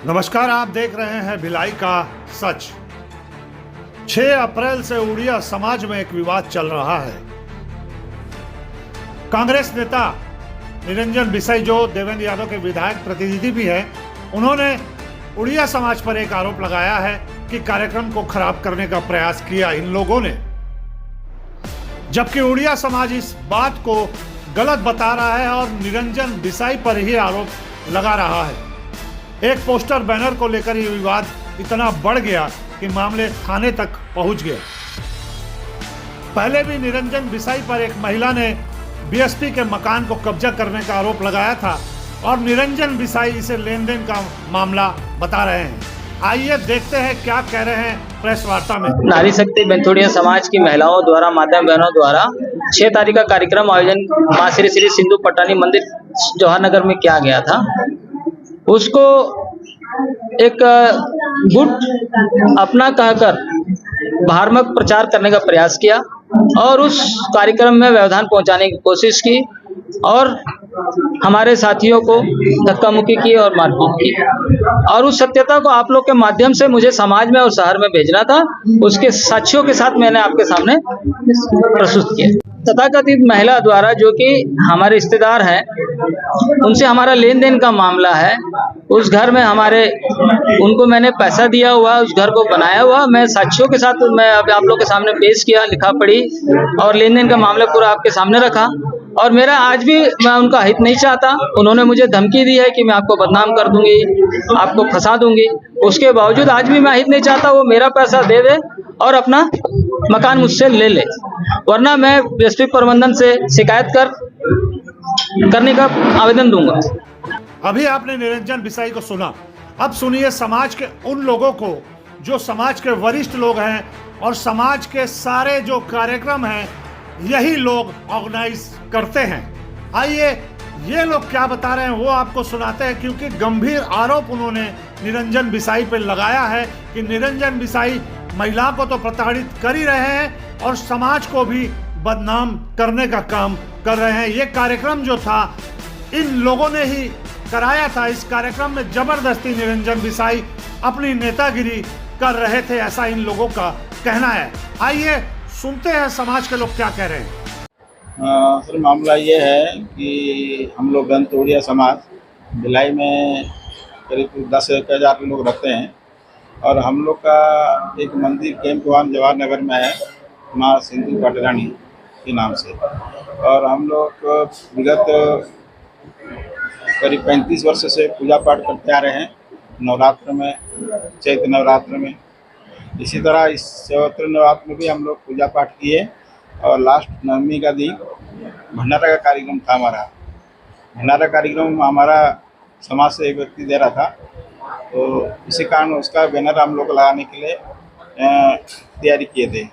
नमस्कार, आप देख रहे हैं भिलाई का सच। 6 अप्रैल से उड़िया समाज में एक विवाद चल रहा है। कांग्रेस नेता निरंजन बिसाई, जो देवेंद्र यादव के विधायक प्रतिनिधि भी हैं, उन्होंने उड़िया समाज पर एक आरोप लगाया है कि कार्यक्रम को खराब करने का प्रयास किया इन लोगों ने, जबकि उड़िया समाज इस बात को गलत बता रहा है और निरंजन बिसाई पर ही आरोप लगा रहा है। एक पोस्टर बैनर को लेकर ये विवाद इतना बढ़ गया कि मामले थाने तक पहुंच गया। पहले भी निरंजन बिसाई पर एक महिला ने बीएसपी के मकान को कब्जा करने का आरोप लगाया था और निरंजन बिसाई इसे लेन देन का मामला बता रहे हैं। आइए देखते हैं क्या कह रहे हैं प्रेस वार्ता में। नारी शक्ति बेंथोड़िया समाज की महिलाओं द्वारा, माध्यम बहनों द्वारा 6 तारीख का कार्यक्रम आयोजन मां श्री श्री सिंधु पट्टानी मंदिर जवाहर नगर में किया गया था। उसको एक गुट अपना कहकर धार्मिक प्रचार करने का प्रयास किया और उस कार्यक्रम में व्यवधान पहुंचाने की कोशिश की और हमारे साथियों को धक्का मुक्की की और मारपीट की। और उस सत्यता को आप लोग के माध्यम से मुझे समाज में और शहर में भेजना था, उसके साक्ष्यों के साथ मैंने आपके सामने प्रस्तुत किया। तथाकथित महिला द्वारा, जो कि हमारे रिश्तेदार हैं, उनसे हमारा लेन देन का मामला है। उस घर में उनको मैंने पैसा दिया हुआ, उस घर को बनाया हुआ, मैं साक्ष्यों के साथ मैं अब आप लोग के सामने पेश किया, लिखा पढ़ी और लेन देन का मामला पूरा आपके सामने रखा। और मेरा आज भी मैं उनका हित नहीं चाहता। उन्होंने मुझे धमकी दी है कि मैं आपको बदनाम कर दूंगी, आपको फंसा दूंगी। उसके बावजूद आज भी मैं हित नहीं चाहता वो मेरा पैसा दे दे और अपना मकान मुझसे ले ले, वरना मैं बीएसपी प्रबंधन से शिकायत करने का आवेदन दूंगा। अभी आपने निरंजन बिसाई को सुना, अब सुनिए समाज के उन लोगों को जो समाज के वरिष्ठ लोग हैं और समाज के सारे जो कार्यक्रम हैं यही लोग ऑर्गेनाइज करते हैं। आइए ये लोग क्या बता रहे हैं वो आपको सुनाते हैं, क्योंकि गंभीर आरोप उन्होंने निरंजन बिसाई पर लगाया है कि निरंजन बिसाई महिला को तो प्रताड़ित कर ही रहे हैं और समाज को भी बदनाम करने का काम कर रहे हैं। ये कार्यक्रम जो था इन लोगों ने ही कराया था। इस कार्यक्रम में जबरदस्ती निरंजन बिसाई अपनी नेतागिरी कर रहे थे, ऐसा इन लोगों का कहना है। आइए सुनते हैं समाज के लोग क्या कह रहे हैं। सर, मामला ये है कि हम लोग बेंथोड़िया समाज भिलाई में करीब 10,000 लोग रहते हैं और हम लोग का एक मंदिर कैंप जवाहर नगर में है, माँ सिंधु पट्टानी के नाम से। और हम लोग विगत करीब 35 वर्ष से पूजा पाठ करते आ रहे हैं, नवरात्र में, चैत्र नवरात्र में। इसी तरह इस चैत्र नवरात्र में भी हम लोग पूजा पाठ किए और लास्ट नवमी का दिन भंडारा का कार्यक्रम था हमारा। भंडारा कार्यक्रम हमारा समाज से एक व्यक्ति दे रहा था, तो इसी कारण उसका बैनर हम लोग लगाने के लिए तैयारी किए थे,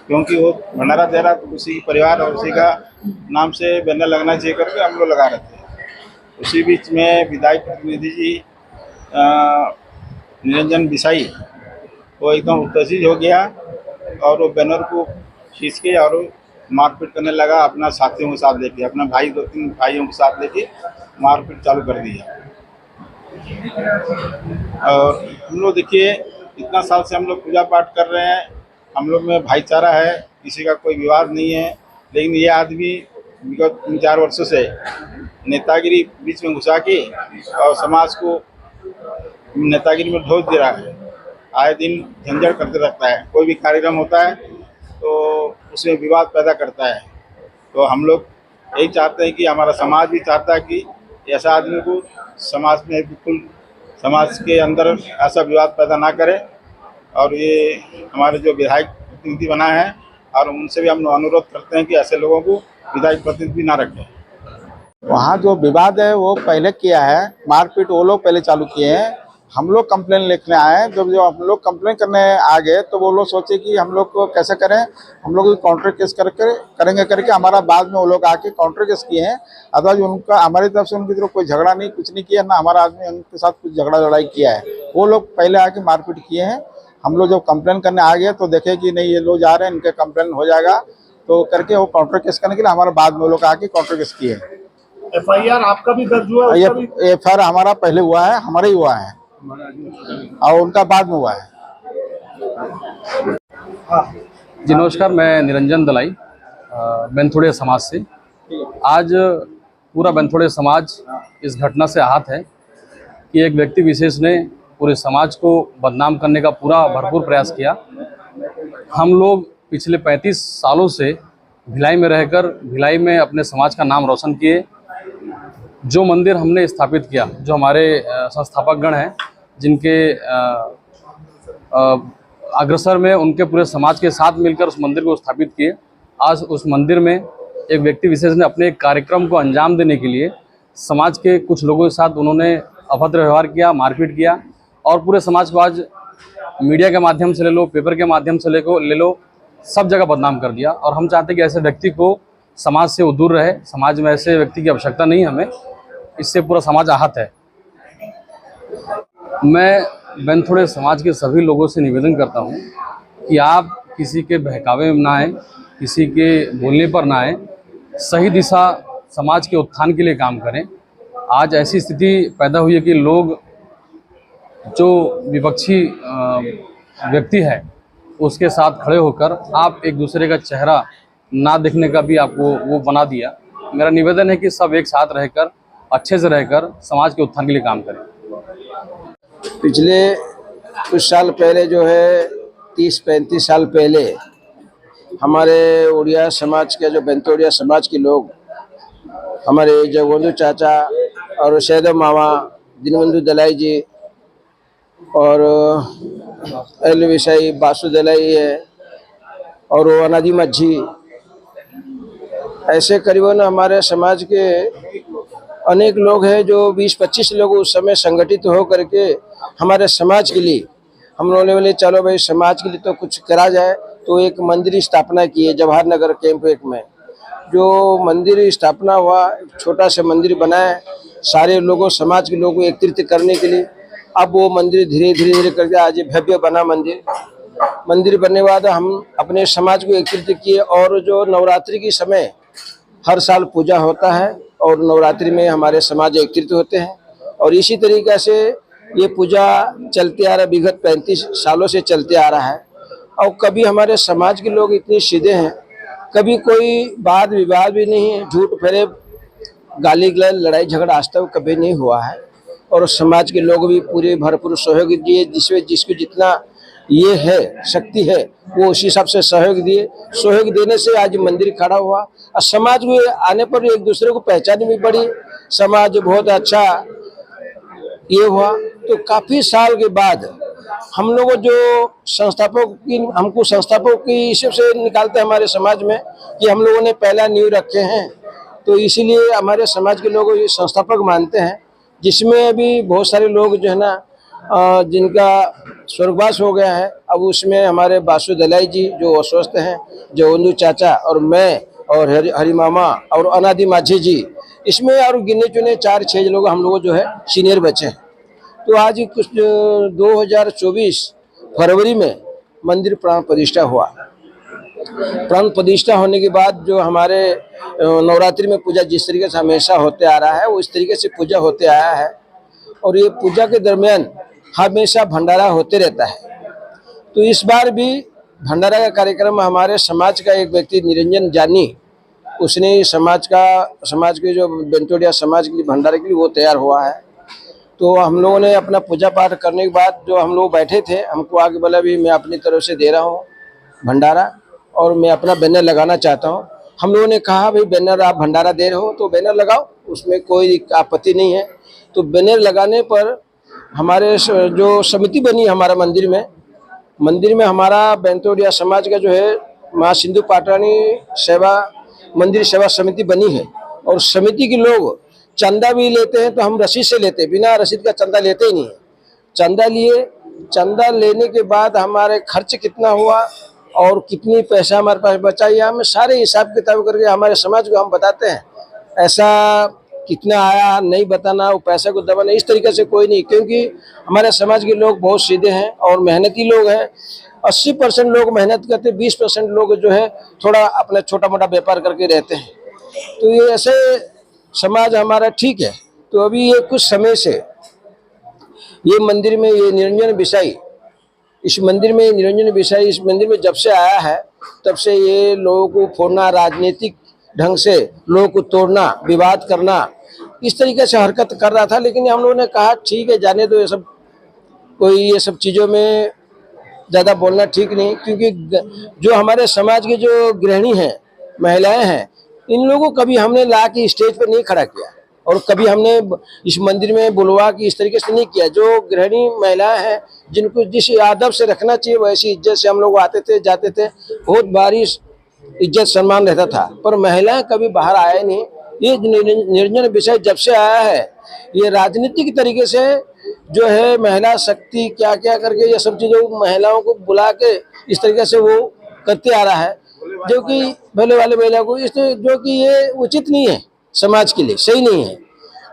क्योंकि वो भंडारा दे रहा तो उसी परिवार और उसी का नाम से बैनर लगना चाहिए करके हम लोग लगा रहे थे। उसी बीच में विधायक प्रतिनिधि जी निरंजन बिसाई वो एकदम उत्तेजित हो गया और वो बैनर को खींच के और मारपीट करने लगा। अपना साथियों के साथ लेके, अपना 2-3 भाइयों के साथ लेके मारपीट चालू कर दिया। और हम लोग देखिए, इतना साल से हम लोग पूजा पाठ कर रहे हैं, हम लोग में भाईचारा है, किसी का कोई विवाद नहीं है। लेकिन ये आदमी विगत 3-4 वर्षों से नेतागिरी बीच में घुसा के और समाज को नेतागिरी में ढोल दे रहा है। आए दिन झंझट करते रहता है, कोई भी कार्यक्रम होता है तो उसमें विवाद पैदा करता है। तो हम लोग यही चाहते हैं कि हमारा समाज भी चाहता है कि ऐसा आदमी को समाज में बिल्कुल समाज के अंदर ऐसा विवाद पैदा ना करे। और ये हमारे जो विधायक प्रतिनिधि बना है और उनसे भी हम अनुरोध करते हैं कि ऐसे लोगों को विधायक प्रतिनिधि ना रखें। वहाँ जो विवाद है वो पहले किया है, मारपीट वो लोग पहले चालू किए हैं। हम लोग कंप्लेन लिखने आए, जब हम लोग कंप्लेन करने आ गए तो वो लोग सोचे कि हम लोग को कैसे करें, हम लोग काउंटर केस करके हमारा बाद में वो लोग आके काउंटर केस किए हैं। अदरवाइज उनका हमारी तरफ से उनकी तरफ कोई झगड़ा नहीं, कुछ नहीं किया, ना हमारा आदमी उनके साथ कुछ झगड़ा लड़ाई किया है। वो लोग पहले आके मारपीट किए हैं। हम लोग जब कंप्लेन करने आ गए तो देखे कि नहीं, ये लोग जा रहे हैं, इनके कंप्लेन हो जाएगा, तो करके वो काउंटर केस करने के लिए हमारे बाद में वो लोग आके काउंटर केस किए हैं। FIR आपका भी दर्ज हुआ? FIR हमारा पहले हुआ है, हमारा ही हुआ है। और उनका बाद में हुआ है। जी नमस्कार, मैं निरंजन दलाई बेंथोड़िया समाज से। आज पूरा बेंथोड़िया समाज इस घटना से आहत है कि एक व्यक्ति विशेष ने पूरे समाज को बदनाम करने का पूरा भरपूर प्रयास किया। हम लोग पिछले 35 सालों से भिलाई में रहकर भिलाई में अपने समाज का नाम रोशन किए। जो मंदिर हमने स्थापित किया, जो हमारे संस्थापकगण हैं, जिनके अग्रसर में उनके पूरे समाज के साथ मिलकर उस मंदिर को स्थापित किए। आज उस मंदिर में एक व्यक्ति विशेष ने अपने एक कार्यक्रम को अंजाम देने के लिए समाज के कुछ लोगों के साथ उन्होंने अभद्र व्यवहार किया, मारपीट किया और पूरे समाज को आज मीडिया के माध्यम से ले लो, पेपर के माध्यम से ले लो, सब जगह बदनाम कर दिया। और हम चाहते हैं कि ऐसे व्यक्ति को समाज से वो दूर रहे। समाज में ऐसे व्यक्ति की आवश्यकता नहीं हमें, इससे पूरा समाज आहत है। मैं बेंथोड़े समाज के सभी लोगों से निवेदन करता हूं कि आप किसी के बहकावे में ना आए, किसी के बोलने पर ना आए, सही दिशा समाज के उत्थान के लिए काम करें। आज ऐसी स्थिति पैदा हुई है कि लोग जो विपक्षी व्यक्ति है उसके साथ खड़े होकर आप एक दूसरे का चेहरा ना देखने का भी आपको वो बना दिया। मेरा निवेदन है कि सब एक साथ रहकर, अच्छे से रहकर समाज के उत्थान के लिए काम करें। पिछले कुछ साल पहले जो है 30-35 साल पहले हमारे उड़िया समाज के, जो बेंथोड़िया समाज के लोग, हमारे जगबंधु चाचा और सैदव मामा, दीनबंधु दलाई जी और एल विसाई बासु दलाई है और अनादी माझी, ऐसे करीबन हमारे समाज के अनेक लोग हैं जो 20-25 लोग उस समय संगठित हो करके हमारे समाज के लिए, हम लोगों ने बोले चलो भाई समाज के लिए तो कुछ करा जाए, तो एक मंदिर स्थापना किए जवाहर नगर कैंप 1 में। जो मंदिर स्थापना हुआ, छोटा सा मंदिर बनाए सारे लोगों, समाज के लोगों को एकत्रित करने के लिए। अब वो मंदिर धीरे धीरे करके आज भव्य बना मंदिर बनने के बाद हम अपने समाज को एकत्रित किए। और जो नवरात्रि के समय हर साल पूजा होता है और नवरात्रि में हमारे समाज एकत्रित होते हैं और इसी तरीक़े से ये पूजा चलते आ रहा है, विगत 35 सालों से चलते आ रहा है। और कभी हमारे समाज के लोग इतने सीधे हैं, कभी कोई वाद विवाद भी नहीं है, झूठ फेरे गाली गलौज लड़ाई झगड़ा आज तक कभी नहीं हुआ है। और समाज के लोग भी पूरे भरपूर सहयोग दिए, जिसको जितना ये है शक्ति है वो उसी हिसाब से सहयोग दिए। सहयोग देने से आज मंदिर खड़ा हुआ और समाज में आने पर एक दूसरे को पहचान भी बढ़ी, समाज बहुत अच्छा ये हुआ। तो काफ़ी साल के बाद हम लोग जो हमको संस्थापक की हिसाब से निकालते हैं हमारे समाज में कि हम लोगों ने पहला नींव रखे हैं, तो इसीलिए हमारे समाज के लोग ये संस्थापक मानते हैं। जिसमें अभी बहुत सारे लोग जो है ना जिनका स्वर्गवास हो गया है, अब उसमें हमारे बासु दलाई जी जो अस्वस्थ हैं, जगबंधु चाचा और मैं और हरि मामा और अनादी माझी जी, इसमें और गिने चुने 4-6 लोग हम लोग जो है सीनियर बचे हैं। तो आज कुछ 2024 फरवरी में मंदिर प्राण प्रतिष्ठा हुआ। प्राण प्रतिष्ठा होने के बाद जो हमारे नवरात्रि में पूजा जिस तरीके से हमेशा होते आ रहा है वो इस तरीके से पूजा होते आया है। और ये पूजा के दरमियान हमेशा भंडारा होते रहता है। तो इस बार भी भंडारा का कार्यक्रम हमारे समाज का एक व्यक्ति निरंजन जानी, उसने समाज के जो बेंथोड़िया समाज के लिए भंडारे के लिए वो तैयार हुआ है। तो हम लोगों ने अपना पूजा पाठ करने के बाद जो हम लोग बैठे थे, हमको आगे बोला भी मैं अपनी तरफ से दे रहा हूँ भंडारा और मैं अपना बैनर लगाना चाहता हूँ। हम लोगों ने कहा भाई बैनर आप भंडारा दे रहे हो तो बैनर लगाओ, उसमें कोई आपत्ति नहीं है। तो बैनर लगाने पर हमारे जो समिति बनी हमारा मंदिर में हमारा बेंथोड़िया समाज का जो है माँ सिंधु पाटरानी सेवा मंदिर सेवा समिति बनी है। और समिति के लोग चंदा भी लेते हैं, तो हम रसीद से लेते हैं, बिना रसीद का चंदा लेते ही नहीं है। चंदा लिए, चंदा लेने के बाद हमारे खर्च कितना हुआ और कितनी पैसा हमारे पास बचा, ये हम सारे हिसाब किताब करके हमारे समाज को हम बताते हैं। ऐसा कितना आया नहीं बताना, वो पैसे को दबाना, इस तरीके से कोई नहीं, क्योंकि हमारे समाज के लोग बहुत सीधे हैं और मेहनती लोग हैं। 80% लोग मेहनत करते, 20% लोग जो है थोड़ा अपना छोटा मोटा व्यापार करके रहते हैं। तो ये ऐसे समाज हमारा ठीक है। तो अभी ये कुछ समय से ये मंदिर में ये निरंजन बिसाई, इस मंदिर में निरंजन बिसाई इस मंदिर में जब से आया है तब से ये लोगों को फोड़ना, राजनीतिक ढंग से लोगों को तोड़ना, विवाद करना, इस तरीके से हरकत कर रहा था। लेकिन हम लोगों ने कहा ठीक है, जाने दो, ये सब कोई ये सब चीज़ों में ज़्यादा बोलना ठीक नहीं, क्योंकि जो हमारे समाज के जो गृहिणी हैं, महिलाएं हैं, इन लोगों को कभी हमने ला के स्टेज पर नहीं खड़ा किया और कभी हमने इस मंदिर में बुलवा के इस तरीके से नहीं किया। जो गृहिणी महिलाएं हैं, जिनको जिस आदब से रखना चाहिए वैसी इज्जत से हम लोग आते थे, जाते थे, बहुत बारिश इज्जत सम्मान रहता था, पर महिलाएं कभी बाहर आए नहीं। ये निरंजन विषय जब से आया है, ये राजनीतिक तरीके से जो है महिला शक्ति क्या क्या करके ये सब चीज़ों महिलाओं को बुला के इस तरीके से वो करते आ रहा है, जो कि भले वाले महिला को इस जो कि ये उचित नहीं है, समाज के लिए सही नहीं है।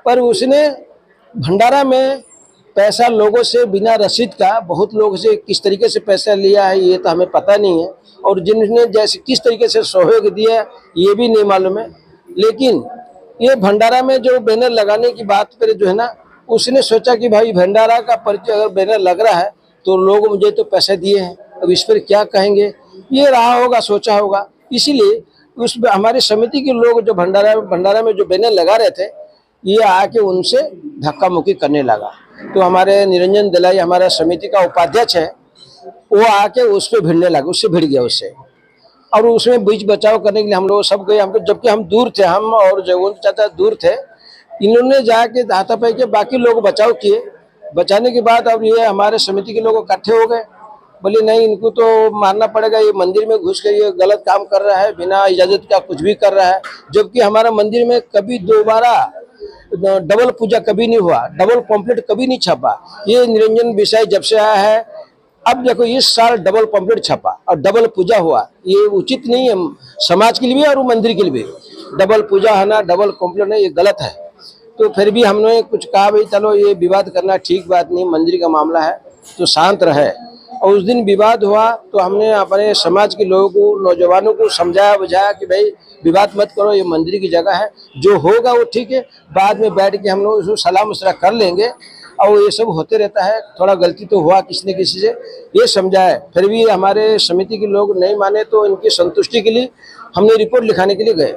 पर उसने भंडारा में पैसा लोगों से बिना रसीद का, बहुत लोगों से किस तरीके से पैसा लिया है ये तो हमें पता नहीं है, और जिन्होंने जैसे किस तरीके से सहयोग दिया ये भी नहीं मालूम है। लेकिन ये भंडारा में जो बैनर लगाने की बात पर जो है ना, उसने सोचा कि भाई भंडारा का परिचय अगर बैनर लग रहा है तो लोग मुझे तो पैसे दिए हैं, अब इस पर क्या कहेंगे, ये रहा होगा, सोचा होगा। इसीलिए उस हमारी समिति के लोग जो भंडारा में जो बैनर लगा रहे थे, ये आके उनसे धक्का मुक्की करने लगा। तो हमारे निरंजन दलाई हमारा समिति का उपाध्यक्ष है, वो आके उस पर भिड़ने लगा, उससे भिड़ गया उससे, और उसमें बीच बचाव करने के लिए हम लोग सब गए, हमको जबकि हम दूर थे, हम और जगवंत चाचा दूर थे, इन्होंने जाके हाथापाई के बाकी लोग बचाव किए। बचाने के बाद अब ये हमारे समिति के लोग इकट्ठे हो गए, बोले नहीं इनको तो मारना पड़ेगा, ये मंदिर में घुस कर ये गलत काम कर रहा है, बिना इजाजत का कुछ भी कर रहा है। जबकि हमारा मंदिर में कभी दोबारा डबल पूजा कभी नहीं हुआ, डबल पॉम्पलेट कभी नहीं छपा। ये निरंजन विषय जब से आया है, अब देखो इस साल डबल पॉम्पलेट छपा और डबल पूजा हुआ, ये उचित नहीं है समाज के लिए भी और मंदिर के लिए भी। डबल पूजा है ना, डबल पॉम्पलेट नहीं, ये गलत है। तो फिर भी हमने कुछ कहा भाई चलो ये विवाद करना ठीक बात नहीं, मंदिर का मामला है तो शांत रहे। और उस दिन विवाद हुआ तो हमने अपने समाज के लोगों को, नौजवानों को समझाया बुझाया कि भाई विवाद मत करो, ये मंदिर की जगह है, जो होगा वो ठीक है, बाद में बैठ के हम लोग उसको सलाह मशवरा कर लेंगे। और ये सब होते रहता है, थोड़ा गलती तो हुआ किसी न किसी से, ये समझाए। फिर भी हमारे समिति के लोग नहीं माने तो इनकी संतुष्टि के लिए हमने रिपोर्ट लिखाने के लिए गए।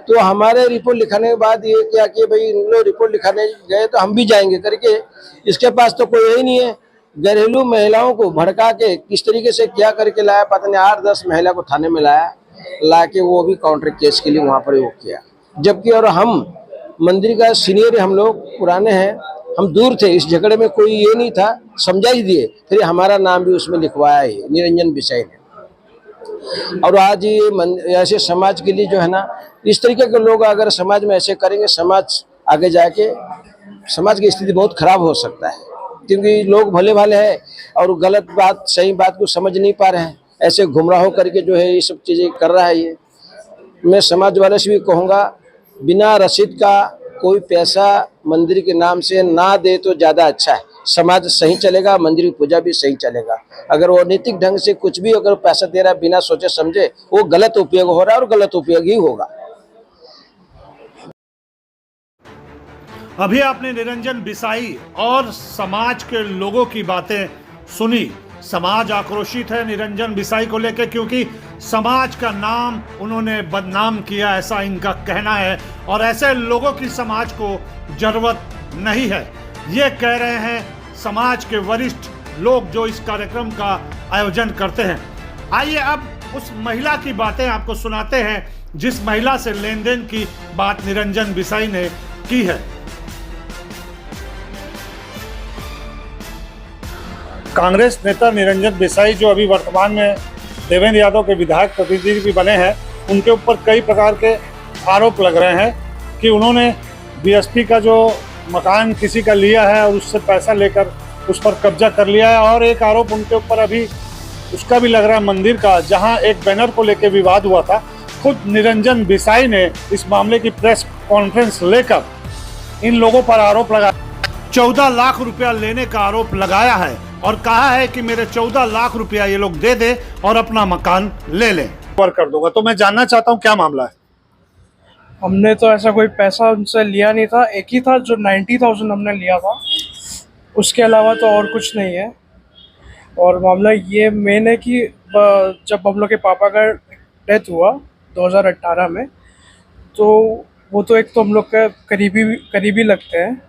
तो हमारे रिपोर्ट लिखाने के बाद ये क्या कि भाई इन लोग रिपोर्ट लिखाने गए तो हम भी जाएंगे करके, इसके पास तो कोई ही नहीं है। घरेलू महिलाओं को भड़का के किस तरीके से क्या करके लाया पता नहीं, 8-10 महिला को थाने में ला के वो भी काउंटर केस के लिए वहाँ पर वो किया। जबकि और हम मंदिर का सीनियर, हम लोग पुराने हैं, हम दूर थे, इस झगड़े में कोई ये नहीं था, समझा ही दिए, फिर हमारा नाम भी उसमें लिखवाया है निरंजन विषय ने। और आज ये ऐसे समाज के लिए जो है ना, इस तरीके के लोग अगर समाज में ऐसे करेंगे, समाज आगे जाके समाज की स्थिति बहुत खराब हो सकता है, क्योंकि लोग भले भाले हैं और गलत बात सही बात को समझ नहीं पा रहे हैं, ऐसे गुमराह करके जो है ये सब चीज़ें कर रहा है। ये मैं समाज वाले से भी कहूँगा, बिना रसीद का कोई पैसा मंदिर के नाम से ना दे तो ज़्यादा अच्छा है, समाज सही चलेगा, मंदिर की पूजा भी सही चलेगा। अगर वो नैतिक ढंग से कुछ भी अगर पैसा दे रहा है बिना सोचे समझे, वो गलत उपयोग हो रहा है और गलत उपयोग ही होगा। अभी आपने निरंजन बिसाई और समाज के लोगों की बातें सुनी। समाज आक्रोशित है निरंजन बिसाई को लेकर, क्योंकि समाज का नाम उन्होंने बदनाम किया, ऐसा इनका कहना है। और ऐसे लोगों की समाज को जरूरत नहीं है, ये कह रहे हैं समाज के वरिष्ठ लोग जो इस कार्यक्रम का आयोजन करते हैं। आइए अब उस महिला की बातें आपको सुनाते हैं जिस महिला से लेन देन की बात निरंजन बिसाई ने की है। कांग्रेस नेता निरंजन बिसाई, जो अभी वर्तमान में देवेंद्र यादव के विधायक प्रतिनिधि भी बने हैं, उनके ऊपर कई प्रकार के आरोप लग रहे हैं कि उन्होंने बीएसपी का जो मकान किसी का लिया है और उससे पैसा लेकर उस पर कब्जा कर लिया है। और एक आरोप उनके ऊपर अभी उसका भी लग रहा है मंदिर का, जहां एक बैनर को लेकर विवाद हुआ था। खुद निरंजन बिसाई ने इस मामले की प्रेस कॉन्फ्रेंस लेकर इन लोगों पर आरोप लगाया, 14 लाख रुपया लेने का आरोप लगाया है और कहा है कि मेरे 14 लाख रुपया ये लोग दे दे और अपना मकान ले लें, कर दूंगा। तो मैं जानना चाहता हूँ क्या मामला है। हमने तो ऐसा कोई पैसा उनसे लिया नहीं था, एक ही था जो 90,000 हमने लिया था, उसके अलावा तो और कुछ नहीं है। और मामला ये मेन है कि जब हम लोग के पापा का डेथ हुआ 2018 में, तो वो तो एक तो हम लोग का करीबी लगते हैं,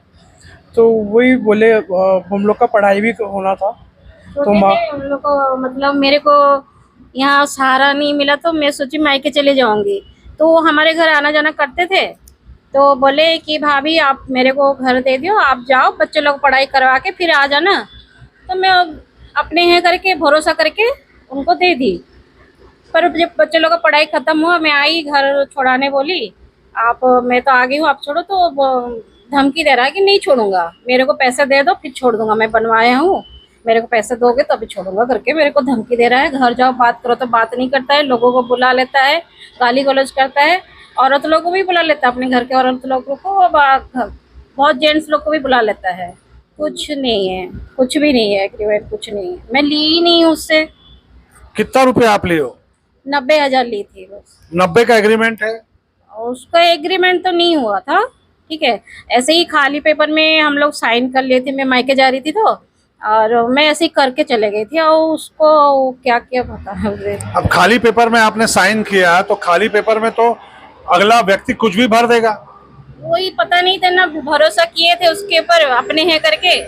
तो वही बोले हम लोग का पढ़ाई भी होना था। तो हम लोग को मतलब मेरे को यहाँ सहारा नहीं मिला, तो मैं सोची मायके चले जाऊंगी। तो वो हमारे घर आना जाना करते थे, तो बोले कि भाभी आप मेरे को घर दे दियो, आप जाओ बच्चे लोग पढ़ाई करवा के फिर आ जाना। तो मैं अपने हैं करके भरोसा करके उनको दे दी। पर जब बच्चे लोग का पढ़ाई खत्म हुआ, मैं आई घर छोड़ाने, बोली आप मैं तो आ गई हूँ, आप छोड़ो। तो धमकी दे रहा है कि नहीं छोड़ूंगा, मेरे को पैसे दे दो फिर छोड़ दूंगा, मैं बनवाया हूँ, मेरे को पैसे दोगे तो अभी छोड़ूंगा करके मेरे को धमकी दे रहा है। घर जाओ बात करो तो बात नहीं करता है, लोगों को बुला लेता है, गाली गलौज करता है, औरत लोग को भी बुला लेता है, अपने घर के औरत लोगों को, बहुत जेंट्स लोग को भी बुला लेता है। कुछ नहीं है, कुछ भी नहीं है एग्रीमेंट, कुछ नहीं है। मैं ली ही नहीं हूँ उससे। कितना रुपया आप लिए हो? 90,000 ली थी बस। 90 का एग्रीमेंट है? उसका एग्रीमेंट तो नहीं हुआ था, ठीक है, ऐसे ही खाली पेपर में हम लोग साइन कर लिए थे। मैं मायके जा रही थी तो, और मैं ऐसे ही करके चले गई थी, और उसको क्या क्या पता है। अब खाली पेपर में आपने साइन किया, तो खाली पेपर में तो अगला व्यक्ति कुछ भी भर देगा। वही पता नहीं था ना, भरोसा किए थे उसके ऊपर अपने हैं करके,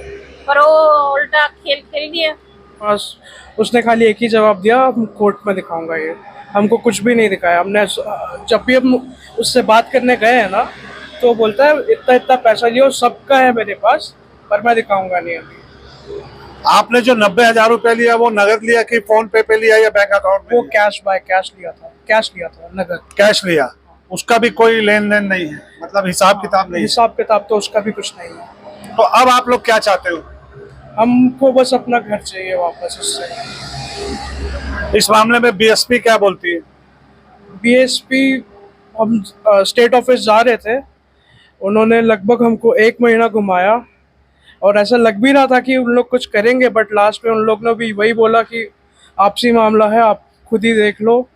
पर वो उल्टा खेल खेल दिया। बस उसने खाली एक ही जवाब दिया, हम कोर्ट में दिखाऊंगा। ये हमको कुछ भी नहीं दिखाया। हमने जब भी हम उससे बात करने गए हैं ना, तो बोलता है इतना इतना पैसा लियो, सबका है मेरे पास, पर मैं दिखाऊंगा नहीं अभी। आपने जो 90,000 रुपया लिया, वो नगद लिया कि फोन पे लिया या बैंक अकाउंट में? वो कैश लिया था, कैश लिया था, नगद कैश लिया। उसका भी कोई लेन देन नहीं है, मतलब हिसाब किताब नहीं? हिसाब किताब तो उसका भी कुछ नहीं है। तो अब आप लोग क्या चाहते हो? हमको बस अपना घर चाहिए वापस उससे। इस मामले में बीएसपी क्या बोलती है? बीएसपी, हम स्टेट ऑफिस जा रहे थे, उन्होंने लगभग हमको 1 महीना घुमाया, और ऐसा लग भी रहा था कि उन लोग कुछ करेंगे, बट लास्ट में उन लोग ने भी वही बोला कि आपसी मामला है, आप खुद ही देख लो,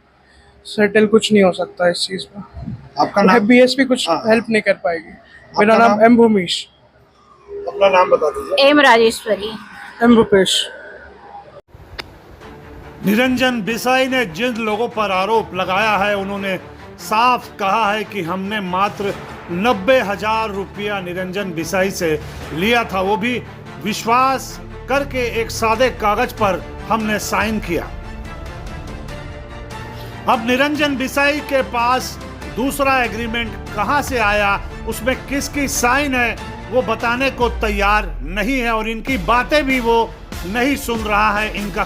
सेटल कुछ नहीं हो सकता इस चीज़ में। आपका नाम? बीएसपी कुछ हेल्प नहीं कर पाएगी। मेरा नाम एम भूमीश। अपना नाम बता दीजिए। एम राजेश्वरी। एम भूपेश। निरंजन बिसाई ने जिन लोगों पर आरोप लगाया है, उन्होंने साफ कहा है कि हमने मात्र 90,000 रुपया निरंजन बिसाई से लिया था, वो भी विश्वास करके एक सादे कागज पर हमने साइन किया। अब निरंजन बिसाई के पास दूसरा एग्रीमेंट कहां से आया, उसमें किसकी साइन है, वो बताने को तैयार नहीं है, और इनकी बातें भी वो नहीं सुन रहा है। इनका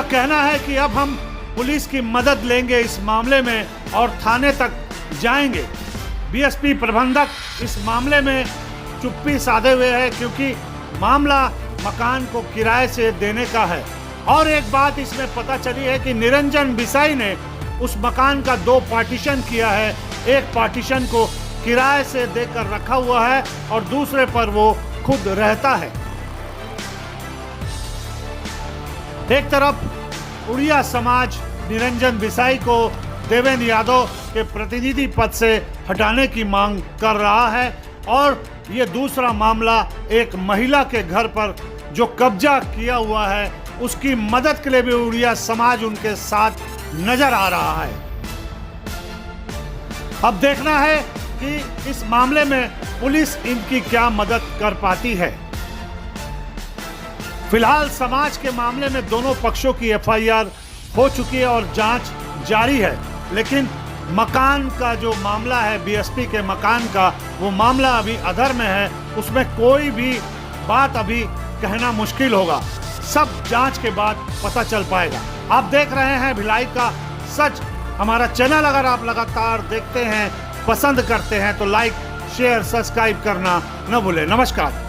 कहना है कि अब हम पुलिस की मदद लेंगे इस मामले में और थाने तक जाएंगे। बीएसपी प्रबंधक इस मामले में चुप्पी साधे हुए है, क्योंकि मामला मकान को किराए से देने का है। और एक बात इसमें पता चली है कि निरंजन बिसाई ने उस मकान का 2 पार्टीशन किया है। एक पार्टीशन को किराए से देकर रखा हुआ है और दूसरे पर वो खुद रहता है। एक तरफ उड़िया समाज निरंजन बिसाई को देवेंद्र यादव के प्रतिनिधि पद से हटाने की मांग कर रहा है, और ये दूसरा मामला एक महिला के घर पर जो कब्जा किया हुआ है, उसकी मदद के लिए भी उड़िया समाज उनके साथ नजर आ रहा है। अब देखना है कि इस मामले में पुलिस इनकी क्या मदद कर पाती है। फिलहाल समाज के मामले में दोनों पक्षों की एफआईआर हो चुकी है और जांच जारी है, लेकिन मकान का जो मामला है, बीएसपी के मकान का, वो मामला अभी अधर में है। उसमें कोई भी बात अभी कहना मुश्किल होगा, सब जांच के बाद पता चल पाएगा। आप देख रहे हैं भिलाई का सच। हमारा चैनल अगर आप लगातार देखते हैं, पसंद करते हैं, तो लाइक, शेयर, सब्सक्राइब करना न भूलें। नमस्कार।